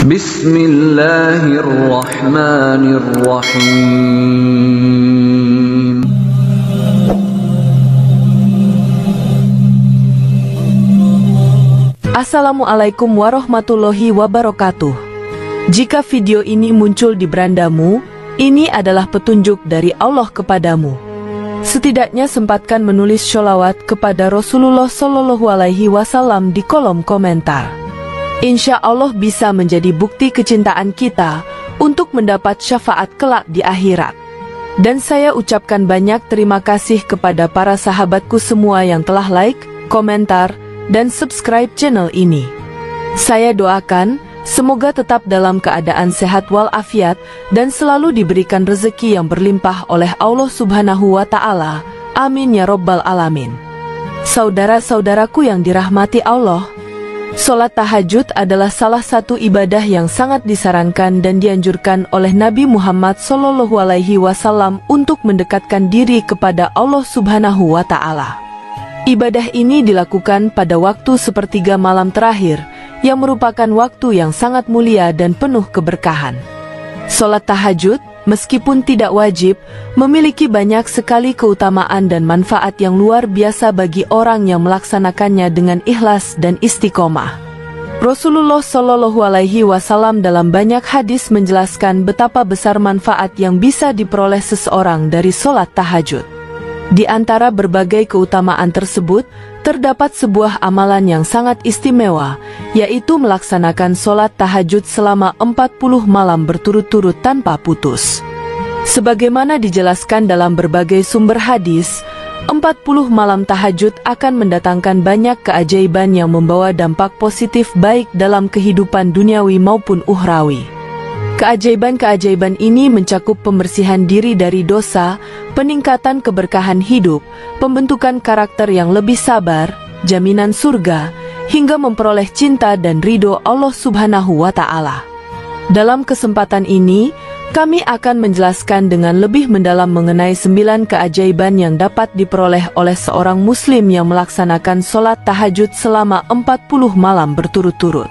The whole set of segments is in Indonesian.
Bismillahirrahmanirrahim. Assalamualaikum warahmatullahi wabarakatuh. Jika video ini muncul di berandamu, ini adalah petunjuk dari Allah kepadamu. Setidaknya sempatkan menulis sholawat kepada Rasulullah Shallallahu Alaihi Wasallam di kolom komentar. Insya Allah bisa menjadi bukti kecintaan kita untuk mendapat syafaat kelak di akhirat. Dan saya ucapkan banyak terima kasih kepada para sahabatku semua yang telah like, komentar, dan subscribe channel ini. Saya doakan semoga tetap dalam keadaan sehat walafiat dan selalu diberikan rezeki yang berlimpah oleh Allah Subhanahu wa Ta'ala. Amin ya Rabbal Alamin. Saudara-saudaraku yang dirahmati Allah, sholat tahajud adalah salah satu ibadah yang sangat disarankan dan dianjurkan oleh Nabi Muhammad Shallallahu Alaihi Wasallam untuk mendekatkan diri kepada Allah Subhanahu wa Ta'ala. Ibadah ini dilakukan pada waktu sepertiga malam terakhir, yang merupakan waktu yang sangat mulia dan penuh keberkahan. Sholat tahajud, meskipun tidak wajib, memiliki banyak sekali keutamaan dan manfaat yang luar biasa bagi orang yang melaksanakannya dengan ikhlas dan istiqomah. Rasulullah Shallallahu Alaihi Wasallam dalam banyak hadis menjelaskan betapa besar manfaat yang bisa diperoleh seseorang dari sholat tahajud. Di antara berbagai keutamaan tersebut, terdapat sebuah amalan yang sangat istimewa, yaitu melaksanakan sholat tahajud selama 40 malam berturut-turut tanpa putus. Sebagaimana dijelaskan dalam berbagai sumber hadis, 40 malam tahajud akan mendatangkan banyak keajaiban yang membawa dampak positif baik dalam kehidupan duniawi maupun ukhrawi. Keajaiban-keajaiban ini mencakup pembersihan diri dari dosa, peningkatan keberkahan hidup, pembentukan karakter yang lebih sabar, jaminan surga, hingga memperoleh cinta dan ridho Allah Subhanahu wa Ta'ala. Dalam kesempatan ini, kami akan menjelaskan dengan lebih mendalam mengenai 9 keajaiban yang dapat diperoleh oleh seorang muslim yang melaksanakan sholat tahajud selama 40 malam berturut-turut.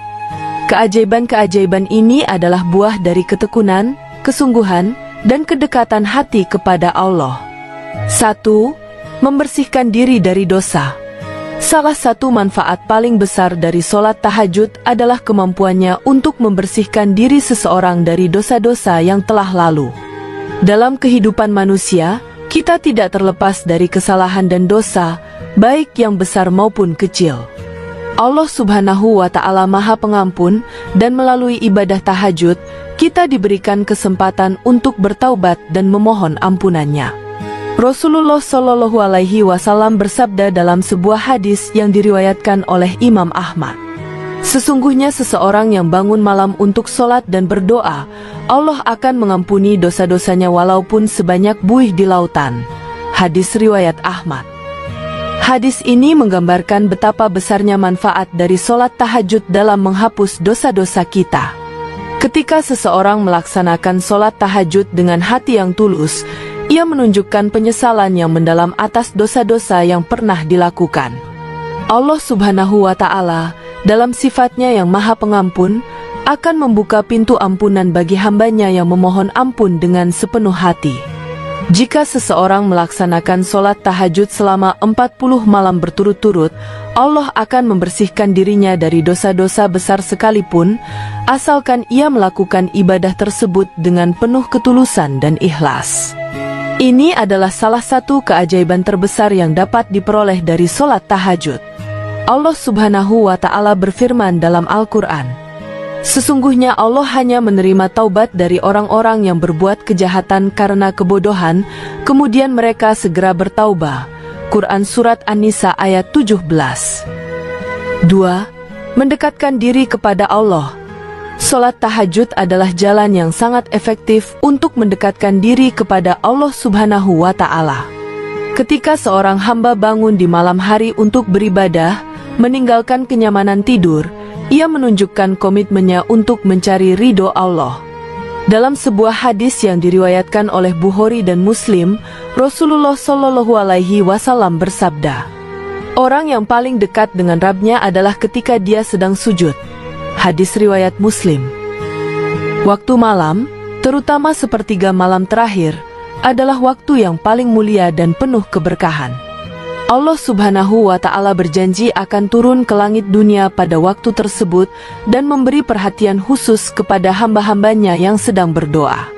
Keajaiban-keajaiban ini adalah buah dari ketekunan, kesungguhan, dan kedekatan hati kepada Allah. 1. Membersihkan diri dari dosa. Salah satu manfaat paling besar dari sholat tahajud adalah kemampuannya untuk membersihkan diri seseorang dari dosa-dosa yang telah lalu. Dalam kehidupan manusia, kita tidak terlepas dari kesalahan dan dosa, baik yang besar maupun kecil. Allah Subhanahu wa Ta'ala Maha Pengampun, dan melalui ibadah tahajud, kita diberikan kesempatan untuk bertaubat dan memohon ampunannya. Rasulullah Shallallahu Alaihi Wasallam bersabda dalam sebuah hadis yang diriwayatkan oleh Imam Ahmad, "Sesungguhnya seseorang yang bangun malam untuk sholat dan berdoa, Allah akan mengampuni dosa-dosanya walaupun sebanyak buih di lautan." Hadis riwayat Ahmad. Hadis ini menggambarkan betapa besarnya manfaat dari sholat tahajud dalam menghapus dosa-dosa kita. Ketika seseorang melaksanakan sholat tahajud dengan hati yang tulus, ia menunjukkan penyesalan yang mendalam atas dosa-dosa yang pernah dilakukan. Allah Subhanahu wa Ta'ala, dalam sifatnya yang Maha Pengampun, akan membuka pintu ampunan bagi hambanya yang memohon ampun dengan sepenuh hati. Jika seseorang melaksanakan sholat tahajud selama 40 malam berturut-turut, Allah akan membersihkan dirinya dari dosa-dosa besar sekalipun, asalkan ia melakukan ibadah tersebut dengan penuh ketulusan dan ikhlas. Ini adalah salah satu keajaiban terbesar yang dapat diperoleh dari sholat tahajud. Allah Subhanahu wa Ta'ala berfirman dalam Al-Quran, "Sesungguhnya Allah hanya menerima taubat dari orang-orang yang berbuat kejahatan karena kebodohan, kemudian mereka segera bertaubah." Quran Surat An-Nisa ayat 17. 2. Mendekatkan diri kepada Allah. Sholat tahajud adalah jalan yang sangat efektif untuk mendekatkan diri kepada Allah Subhanahu wa Ta'ala. Ketika seorang hamba bangun di malam hari untuk beribadah, meninggalkan kenyamanan tidur, ia menunjukkan komitmennya untuk mencari ridho Allah. Dalam sebuah hadis yang diriwayatkan oleh Bukhari dan Muslim, Rasulullah Shallallahu Alaihi Wasallam bersabda, "Orang yang paling dekat dengan Rabb-Nya adalah ketika dia sedang sujud." Hadis riwayat Muslim. Waktu malam, terutama sepertiga malam terakhir, adalah waktu yang paling mulia dan penuh keberkahan. Allah Subhanahu wa Ta'ala berjanji akan turun ke langit dunia pada waktu tersebut dan memberi perhatian khusus kepada hamba-hambanya yang sedang berdoa.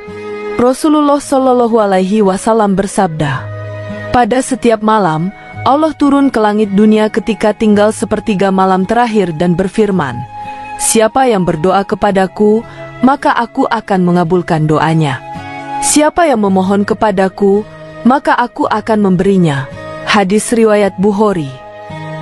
Rasulullah Shallallahu Alaihi Wasallam bersabda, pada setiap malam, Allah turun ke langit dunia ketika tinggal sepertiga malam terakhir dan berfirman, siapa yang berdoa kepadaku, maka aku akan mengabulkan doanya. Siapa yang memohon kepadaku, maka aku akan memberinya. Hadis riwayat Bukhari.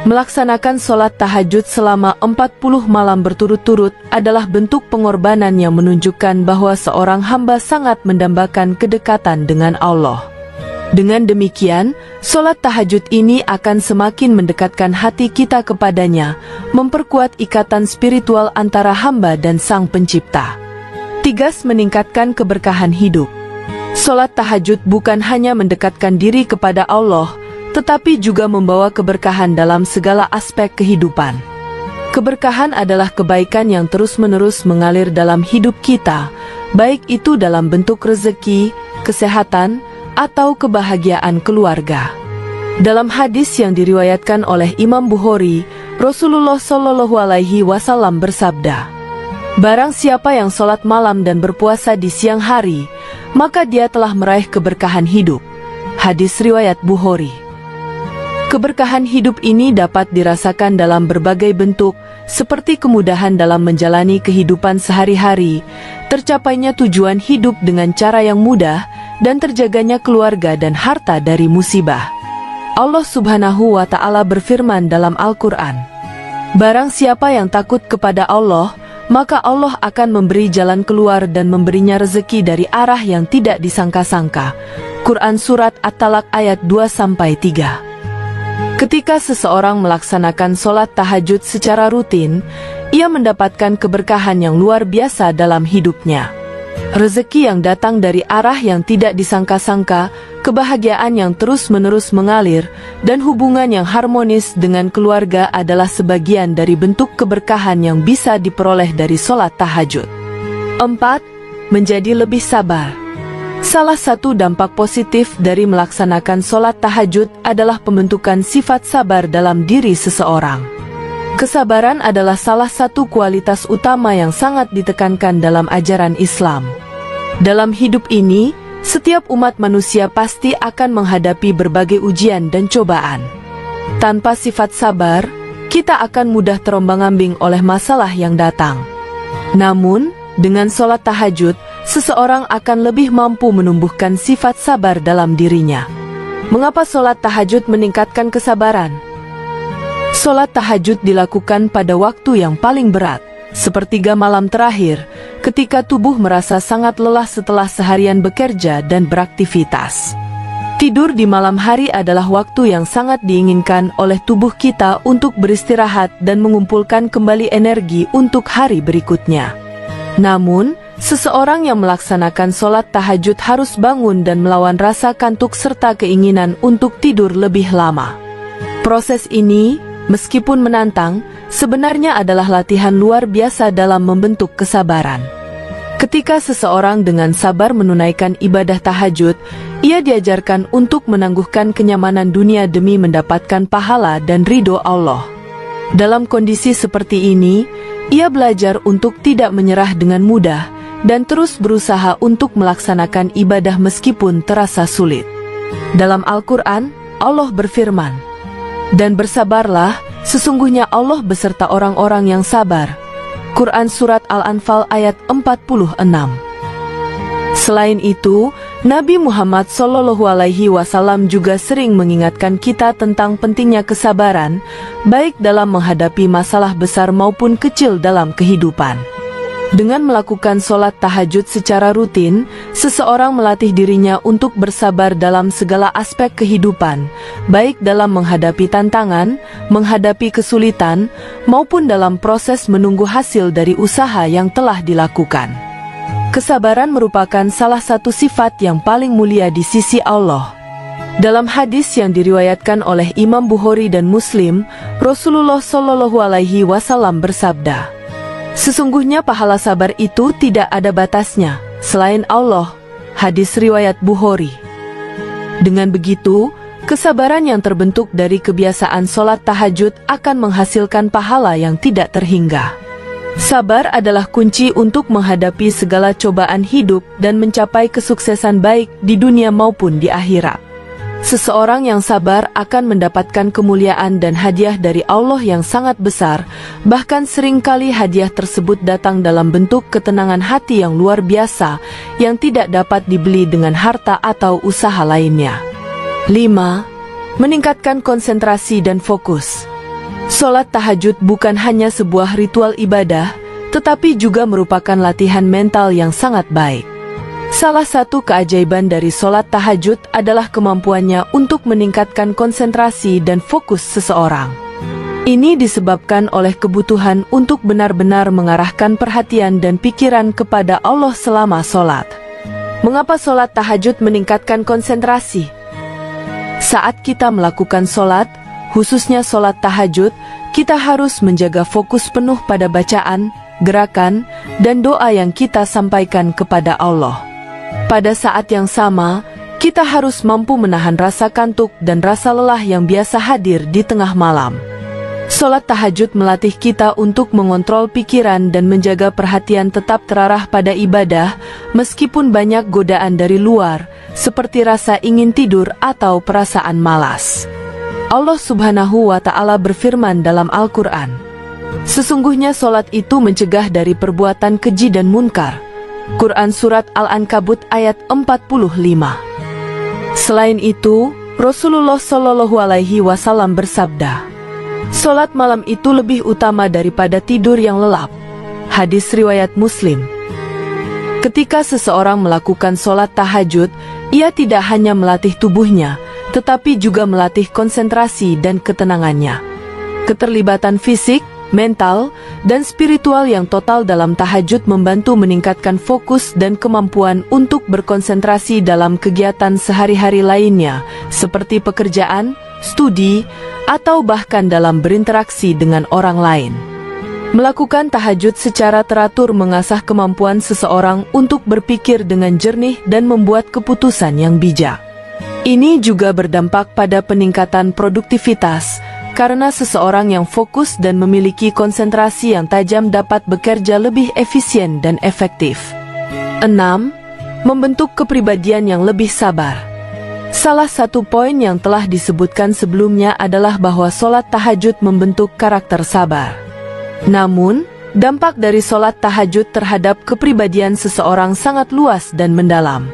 Melaksanakan sholat tahajud selama 40 malam berturut-turut adalah bentuk pengorbanan yang menunjukkan bahwa seorang hamba sangat mendambakan kedekatan dengan Allah. Dengan demikian, sholat tahajud ini akan semakin mendekatkan hati kita kepadanya, memperkuat ikatan spiritual antara hamba dan Sang Pencipta. 3. Meningkatkan keberkahan hidup. Sholat tahajud bukan hanya mendekatkan diri kepada Allah, tetapi juga membawa keberkahan dalam segala aspek kehidupan. Keberkahan adalah kebaikan yang terus-menerus mengalir dalam hidup kita, baik itu dalam bentuk rezeki, kesehatan, atau kebahagiaan keluarga. Dalam hadis yang diriwayatkan oleh Imam Bukhari, Rasulullah Shallallahu Alaihi Wasallam bersabda, barang siapa yang sholat malam dan berpuasa di siang hari, maka dia telah meraih keberkahan hidup. Hadis riwayat Bukhari. Keberkahan hidup ini dapat dirasakan dalam berbagai bentuk, seperti kemudahan dalam menjalani kehidupan sehari-hari, tercapainya tujuan hidup dengan cara yang mudah, dan terjaganya keluarga dan harta dari musibah. Allah Subhanahu wa Ta'ala berfirman dalam Al-Quran, barang siapa yang takut kepada Allah, maka Allah akan memberi jalan keluar dan memberinya rezeki dari arah yang tidak disangka-sangka. Quran Surat At-Talaq ayat 2-3. Ketika seseorang melaksanakan sholat tahajud secara rutin, ia mendapatkan keberkahan yang luar biasa dalam hidupnya. Rezeki yang datang dari arah yang tidak disangka-sangka, kebahagiaan yang terus-menerus mengalir, dan hubungan yang harmonis dengan keluarga adalah sebagian dari bentuk keberkahan yang bisa diperoleh dari sholat tahajud. 4. Menjadi lebih sabar. Salah satu dampak positif dari melaksanakan sholat tahajud adalah pembentukan sifat sabar dalam diri seseorang. Kesabaran adalah salah satu kualitas utama yang sangat ditekankan dalam ajaran Islam. Dalam hidup ini, setiap umat manusia pasti akan menghadapi berbagai ujian dan cobaan. Tanpa sifat sabar, kita akan mudah terombang-ambing oleh masalah yang datang. Namun, dengan sholat tahajud, seseorang akan lebih mampu menumbuhkan sifat sabar dalam dirinya. Mengapa sholat tahajud meningkatkan kesabaran? Sholat tahajud dilakukan pada waktu yang paling berat, sepertiga malam terakhir, ketika tubuh merasa sangat lelah setelah seharian bekerja dan beraktivitas. Tidur di malam hari adalah waktu yang sangat diinginkan oleh tubuh kita untuk beristirahat dan mengumpulkan kembali energi untuk hari berikutnya. Namun, seseorang yang melaksanakan sholat tahajud harus bangun dan melawan rasa kantuk serta keinginan untuk tidur lebih lama. Proses ini, meskipun menantang, sebenarnya adalah latihan luar biasa dalam membentuk kesabaran. Ketika seseorang dengan sabar menunaikan ibadah tahajud, ia diajarkan untuk menangguhkan kenyamanan dunia demi mendapatkan pahala dan ridho Allah. Dalam kondisi seperti ini, ia belajar untuk tidak menyerah dengan mudah dan terus berusaha untuk melaksanakan ibadah meskipun terasa sulit. Dalam Al-Quran, Allah berfirman, dan bersabarlah, sesungguhnya Allah beserta orang-orang yang sabar. Quran Surat Al-Anfal ayat 46. Selain itu, Nabi Muhammad SAW juga sering mengingatkan kita tentang pentingnya kesabaran, baik dalam menghadapi masalah besar maupun kecil dalam kehidupan. Dengan melakukan sholat tahajud secara rutin, seseorang melatih dirinya untuk bersabar dalam segala aspek kehidupan, baik dalam menghadapi tantangan, menghadapi kesulitan, maupun dalam proses menunggu hasil dari usaha yang telah dilakukan. Kesabaran merupakan salah satu sifat yang paling mulia di sisi Allah. Dalam hadis yang diriwayatkan oleh Imam Bukhari dan Muslim, Rasulullah SAW bersabda, Sesungguhnya pahala sabar itu tidak ada batasnya, selain Allah. Hadis riwayat Bukhari. Dengan begitu, kesabaran yang terbentuk dari kebiasaan sholat tahajud akan menghasilkan pahala yang tidak terhingga. Sabar adalah kunci untuk menghadapi segala cobaan hidup dan mencapai kesuksesan baik di dunia maupun di akhirat. Seseorang yang sabar akan mendapatkan kemuliaan dan hadiah dari Allah yang sangat besar, bahkan seringkali hadiah tersebut datang dalam bentuk ketenangan hati yang luar biasa, yang tidak dapat dibeli dengan harta atau usaha lainnya. 5. Meningkatkan konsentrasi dan fokus. Sholat tahajud bukan hanya sebuah ritual ibadah, tetapi juga merupakan latihan mental yang sangat baik. Salah satu keajaiban dari sholat tahajud adalah kemampuannya untuk meningkatkan konsentrasi dan fokus seseorang. Ini disebabkan oleh kebutuhan untuk benar-benar mengarahkan perhatian dan pikiran kepada Allah selama sholat. Mengapa sholat tahajud meningkatkan konsentrasi? Saat kita melakukan sholat, khususnya sholat tahajud, kita harus menjaga fokus penuh pada bacaan, gerakan, dan doa yang kita sampaikan kepada Allah. Pada saat yang sama, kita harus mampu menahan rasa kantuk dan rasa lelah yang biasa hadir di tengah malam. Sholat tahajud melatih kita untuk mengontrol pikiran dan menjaga perhatian tetap terarah pada ibadah, meskipun banyak godaan dari luar, seperti rasa ingin tidur atau perasaan malas. Allah Subhanahu wa Ta'ala berfirman dalam Al-Quran, "Sesungguhnya sholat itu mencegah dari perbuatan keji dan munkar." Quran Surat Al-Ankabut ayat 45. Selain itu, Rasulullah Shallallahu Alaihi Wasallam bersabda, "Sholat malam itu lebih utama daripada tidur yang lelap." Hadis riwayat Muslim. Ketika seseorang melakukan sholat tahajud, ia tidak hanya melatih tubuhnya, tetapi juga melatih konsentrasi dan ketenangannya. Keterlibatan fisik, mental, dan spiritual yang total dalam tahajud membantu meningkatkan fokus dan kemampuan untuk berkonsentrasi dalam kegiatan sehari-hari lainnya, seperti pekerjaan, studi, atau bahkan dalam berinteraksi dengan orang lain. Melakukan tahajud secara teratur mengasah kemampuan seseorang untuk berpikir dengan jernih dan membuat keputusan yang bijak. Ini juga berdampak pada peningkatan produktivitas, karena seseorang yang fokus dan memiliki konsentrasi yang tajam dapat bekerja lebih efisien dan efektif. 6. Membentuk kepribadian yang lebih sabar. Salah satu poin yang telah disebutkan sebelumnya adalah bahwa sholat tahajud membentuk karakter sabar. Namun, dampak dari sholat tahajud terhadap kepribadian seseorang sangat luas dan mendalam.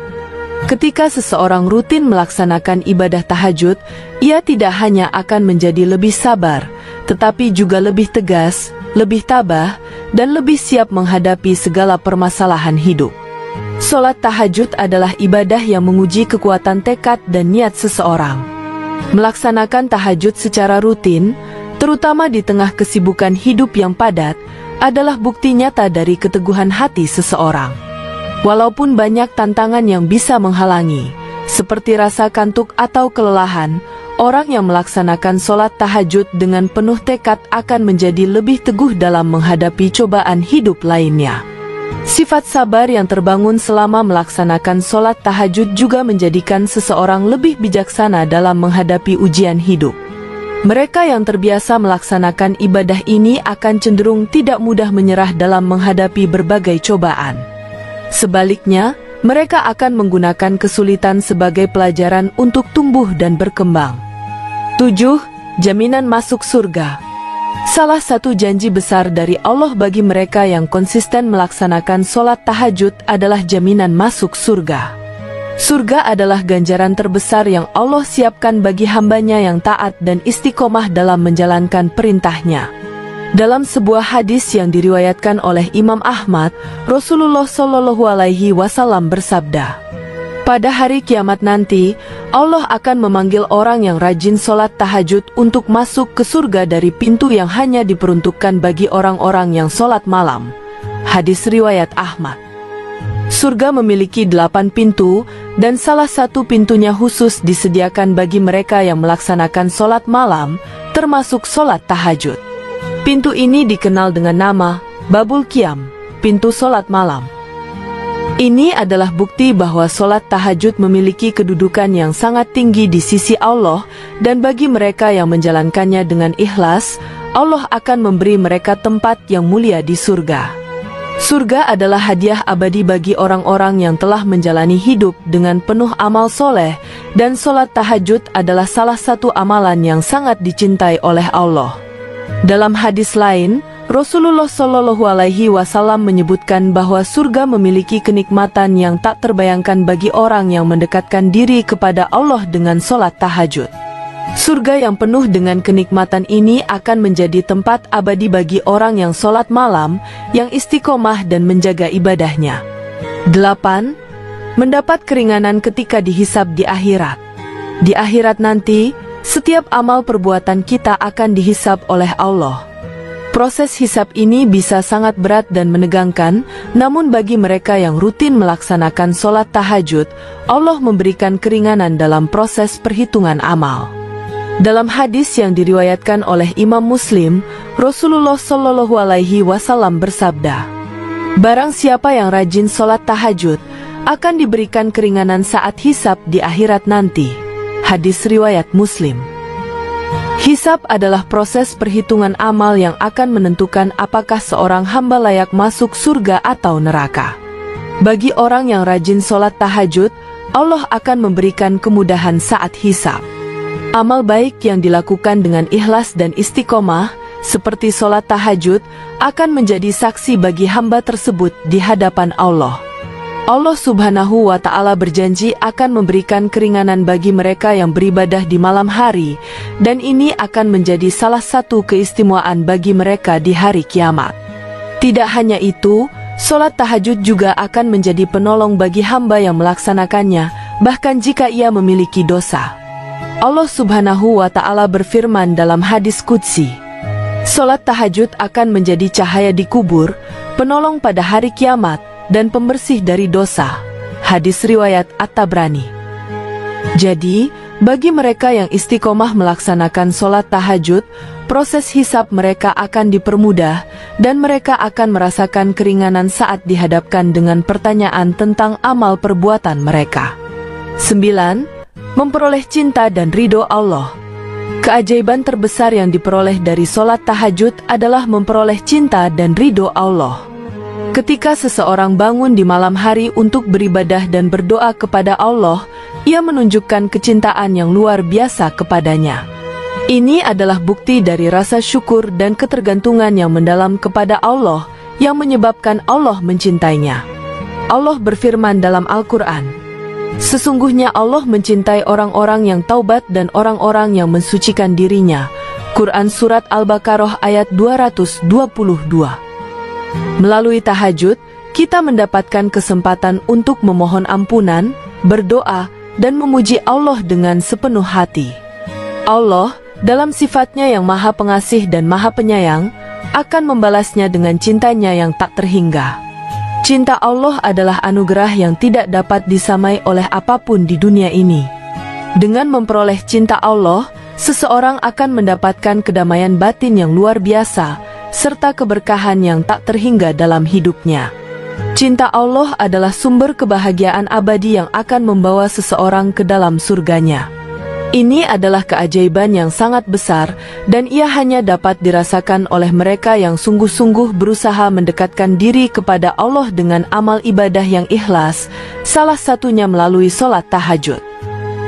Ketika seseorang rutin melaksanakan ibadah tahajud, ia tidak hanya akan menjadi lebih sabar, tetapi juga lebih tegas, lebih tabah, dan lebih siap menghadapi segala permasalahan hidup. Sholat tahajud adalah ibadah yang menguji kekuatan tekad dan niat seseorang. Melaksanakan tahajud secara rutin, terutama di tengah kesibukan hidup yang padat, adalah bukti nyata dari keteguhan hati seseorang. Walaupun banyak tantangan yang bisa menghalangi, seperti rasa kantuk atau kelelahan, orang yang melaksanakan sholat tahajud dengan penuh tekad akan menjadi lebih teguh dalam menghadapi cobaan hidup lainnya. Sifat sabar yang terbangun selama melaksanakan sholat tahajud juga menjadikan seseorang lebih bijaksana dalam menghadapi ujian hidup. Mereka yang terbiasa melaksanakan ibadah ini akan cenderung tidak mudah menyerah dalam menghadapi berbagai cobaan. Sebaliknya, mereka akan menggunakan kesulitan sebagai pelajaran untuk tumbuh dan berkembang. 7. Jaminan masuk surga. Salah satu janji besar dari Allah bagi mereka yang konsisten melaksanakan sholat tahajud adalah jaminan masuk surga. Surga adalah ganjaran terbesar yang Allah siapkan bagi hambanya yang taat dan istiqomah dalam menjalankan perintahnya. Dalam sebuah hadis yang diriwayatkan oleh Imam Ahmad, Rasulullah Shallallahu Alaihi Wasallam bersabda, "Pada hari kiamat nanti, Allah akan memanggil orang yang rajin sholat tahajud untuk masuk ke surga dari pintu yang hanya diperuntukkan bagi orang-orang yang sholat malam." Hadis riwayat Ahmad. Surga memiliki 8 pintu, dan salah satu pintunya khusus disediakan bagi mereka yang melaksanakan sholat malam, termasuk sholat tahajud. Pintu ini dikenal dengan nama Babul Qiyam, pintu solat malam. Ini adalah bukti bahwa solat tahajud memiliki kedudukan yang sangat tinggi di sisi Allah, dan bagi mereka yang menjalankannya dengan ikhlas, Allah akan memberi mereka tempat yang mulia di surga. Surga adalah hadiah abadi bagi orang-orang yang telah menjalani hidup dengan penuh amal soleh, dan solat tahajud adalah salah satu amalan yang sangat dicintai oleh Allah. Dalam hadis lain, Rasulullah Shallallahu Alaihi Wasallam menyebutkan bahwa surga memiliki kenikmatan yang tak terbayangkan bagi orang yang mendekatkan diri kepada Allah dengan solat tahajud. Surga yang penuh dengan kenikmatan ini akan menjadi tempat abadi bagi orang yang solat malam, yang istiqomah dan menjaga ibadahnya. 8. Mendapat keringanan ketika dihisab di akhirat. Di akhirat nanti, setiap amal perbuatan kita akan dihisab oleh Allah. Proses hisab ini bisa sangat berat dan menegangkan, namun bagi mereka yang rutin melaksanakan solat tahajud, Allah memberikan keringanan dalam proses perhitungan amal. Dalam hadis yang diriwayatkan oleh Imam Muslim, Rasulullah Shallallahu Alaihi Wasallam bersabda, "Barang siapa yang rajin solat tahajud, akan diberikan keringanan saat hisab di akhirat nanti." Hadis riwayat Muslim. Hisab adalah proses perhitungan amal yang akan menentukan apakah seorang hamba layak masuk surga atau neraka. Bagi orang yang rajin solat tahajud, Allah akan memberikan kemudahan saat hisab. Amal baik yang dilakukan dengan ikhlas dan istiqomah, seperti solat tahajud, akan menjadi saksi bagi hamba tersebut di hadapan Allah. Allah Subhanahu wa Ta'ala berjanji akan memberikan keringanan bagi mereka yang beribadah di malam hari, dan ini akan menjadi salah satu keistimewaan bagi mereka di hari kiamat. Tidak hanya itu, solat tahajud juga akan menjadi penolong bagi hamba yang melaksanakannya, bahkan jika ia memiliki dosa. Allah Subhanahu wa Ta'ala berfirman dalam hadis qudsi, "Solat tahajud akan menjadi cahaya di kubur, penolong pada hari kiamat, dan pembersih dari dosa." Hadis riwayat At-Tabrani. Jadi, bagi mereka yang istiqomah melaksanakan solat tahajud, proses hisab mereka akan dipermudah, dan mereka akan merasakan keringanan saat dihadapkan dengan pertanyaan tentang amal perbuatan mereka. 9. Memperoleh cinta dan ridho Allah. Keajaiban terbesar yang diperoleh dari solat tahajud adalah memperoleh cinta dan ridho Allah. Ketika seseorang bangun di malam hari untuk beribadah dan berdoa kepada Allah, ia menunjukkan kecintaan yang luar biasa kepadanya. Ini adalah bukti dari rasa syukur dan ketergantungan yang mendalam kepada Allah, yang menyebabkan Allah mencintainya. Allah berfirman dalam Al-Quran, "Sesungguhnya Allah mencintai orang-orang yang taubat dan orang-orang yang mensucikan dirinya." Quran Surat Al-Baqarah ayat 222. Melalui tahajud, kita mendapatkan kesempatan untuk memohon ampunan, berdoa, dan memuji Allah dengan sepenuh hati. Allah, dalam sifatnya yang maha pengasih dan maha penyayang, akan membalasnya dengan cintanya yang tak terhingga. Cinta Allah adalah anugerah yang tidak dapat disamai oleh apapun di dunia ini. Dengan memperoleh cinta Allah, seseorang akan mendapatkan kedamaian batin yang luar biasa, serta keberkahan yang tak terhingga dalam hidupnya. Cinta Allah adalah sumber kebahagiaan abadi yang akan membawa seseorang ke dalam surganya. Ini adalah keajaiban yang sangat besar, dan ia hanya dapat dirasakan oleh mereka yang sungguh-sungguh berusaha mendekatkan diri kepada Allah dengan amal ibadah yang ikhlas, salah satunya melalui solat tahajud.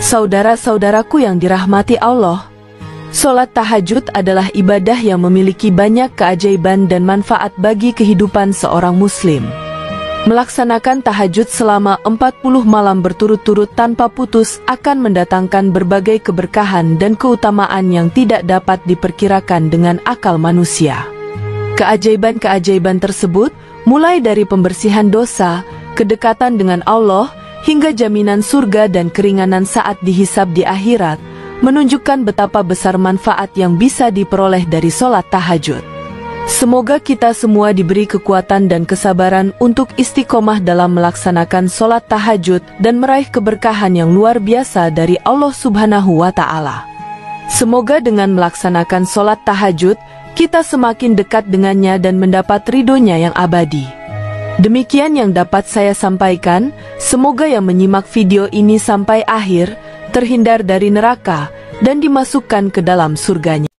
Saudara-saudaraku yang dirahmati Allah, solat tahajud adalah ibadah yang memiliki banyak keajaiban dan manfaat bagi kehidupan seorang muslim. Melaksanakan tahajud selama 40 malam berturut-turut tanpa putus akan mendatangkan berbagai keberkahan dan keutamaan yang tidak dapat diperkirakan dengan akal manusia. Keajaiban-keajaiban tersebut mulai dari pembersihan dosa, kedekatan dengan Allah, hingga jaminan surga dan keringanan saat dihisab di akhirat, menunjukkan betapa besar manfaat yang bisa diperoleh dari solat tahajud. Semoga kita semua diberi kekuatan dan kesabaran untuk istiqomah dalam melaksanakan solat tahajud dan meraih keberkahan yang luar biasa dari Allah Subhanahu wa Ta'ala. Semoga dengan melaksanakan solat tahajud, kita semakin dekat dengannya dan mendapat ridhonya yang abadi. Demikian yang dapat saya sampaikan. Semoga yang menyimak video ini sampai akhir terhindar dari neraka dan dimasukkan ke dalam surganya.